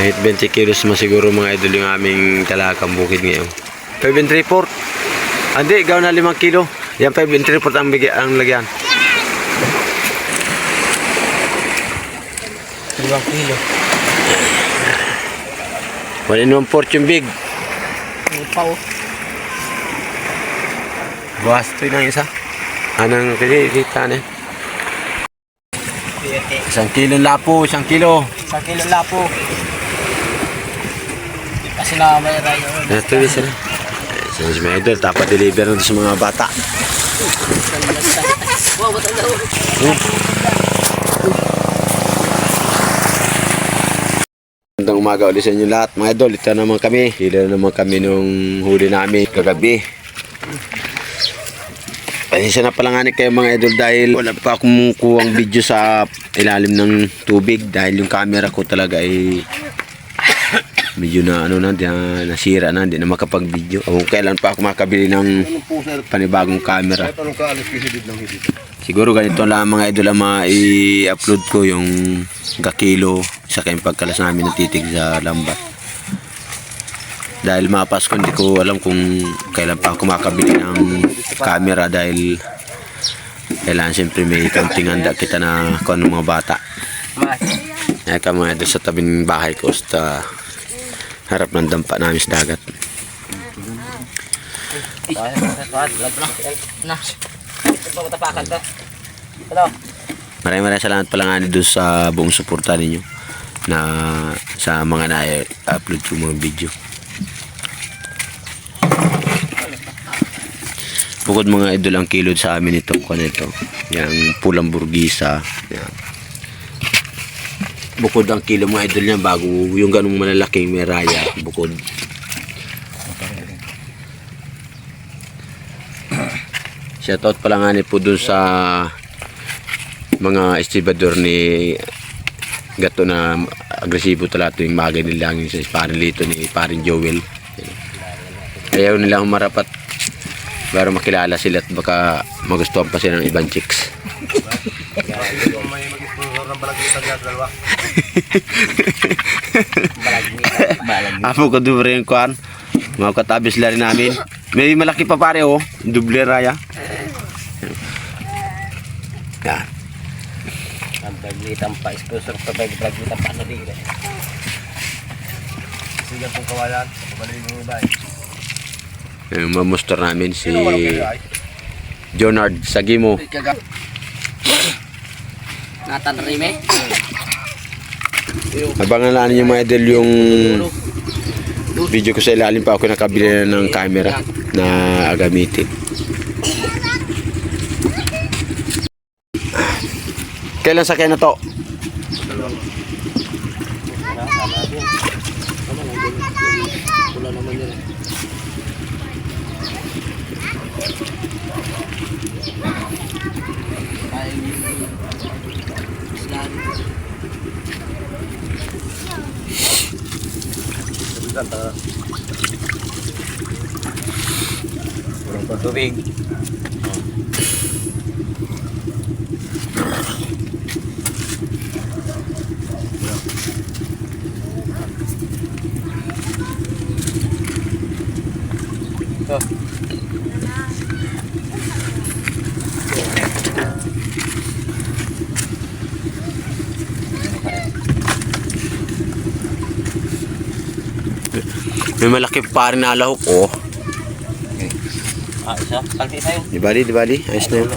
Kahit 20 kilos mo siguro mga idol yung aming talakang bukid ngayon. 5 and 3/4. Hindi, gawin na 5 kilo. Yan 5 and 3/4 ang lagyan. 5 kilo. 1 and 1/4 yung big. Pao. Bukas ito yung isa. Anong kita na 1 kilo lapo, 1 kilo. 1 kilo lapo. Kasi na may rayo. Ito yung isa na. So, mga idol, dapat deliver na sa mga bata. Wow, bata daw. Magandang umaga ulit sa inyo lahat mga idol. Ito naman kami. Hila naman kami nung huli namin kagabi. Pasensya na pala nga kayo mga idol dahil wala pa akong kuwang video sa ilalim ng tubig dahil yung camera ko talaga ay medyo na nasira na, hindi na makapag-video. O kailan pa ako makabili ng panibagong camera. Siguro ganito lang mga idol ang i-upload ko yung kakilo sa kayong pagkalas namin ng titig sa lambat. Dahil mapasko hindi ko alam kung kailan pa ako makabili ng camera dahil kailangan siyempre may kaunting handa kita na kung anong mga bata. Kaya ka mga idol sa tabing bahay ko sa harap ng dampa namin sa dagat. Maraming salamat pala nga doon sa buong suporta ninyo na sa mga na-upload ko mga video. Bukod mga idol ang kilod sa amin ito kanito. Yang pulang burgisa. Yan. Bukod ang kilo mga idol niya bago yung ganung malalaking meraya. Bukod. Shoutout pala nga po dun sa mga estibador ni Gato na agresibo talaga yung magay nila yung sa parin lito ni parin Joel. Ayaw nilang marapat para makilala sila at baka magustuhan pa sila ng ibang chicks. Apo ko dubre yung kuhan. Mga katabis lang rin namin. May malaki pa pare oh. Duble raya. Yan. Ang baglitan pa, sponsor pa baglitan pa sa dito. Sige pong kawalan, pabalik mo ba? Yung mamuster namin si Jonard Sagimo. Nathan Rime. Abangan lang niyo mga idol yung video ko sa ilalim pa ako nakabili ng camera na gamitin. Kailan sakay na to? Kurang patubig. May malaki pa rin na lahok oh. Isa. Kalti sa'yo. Di bali. Ayos na yun.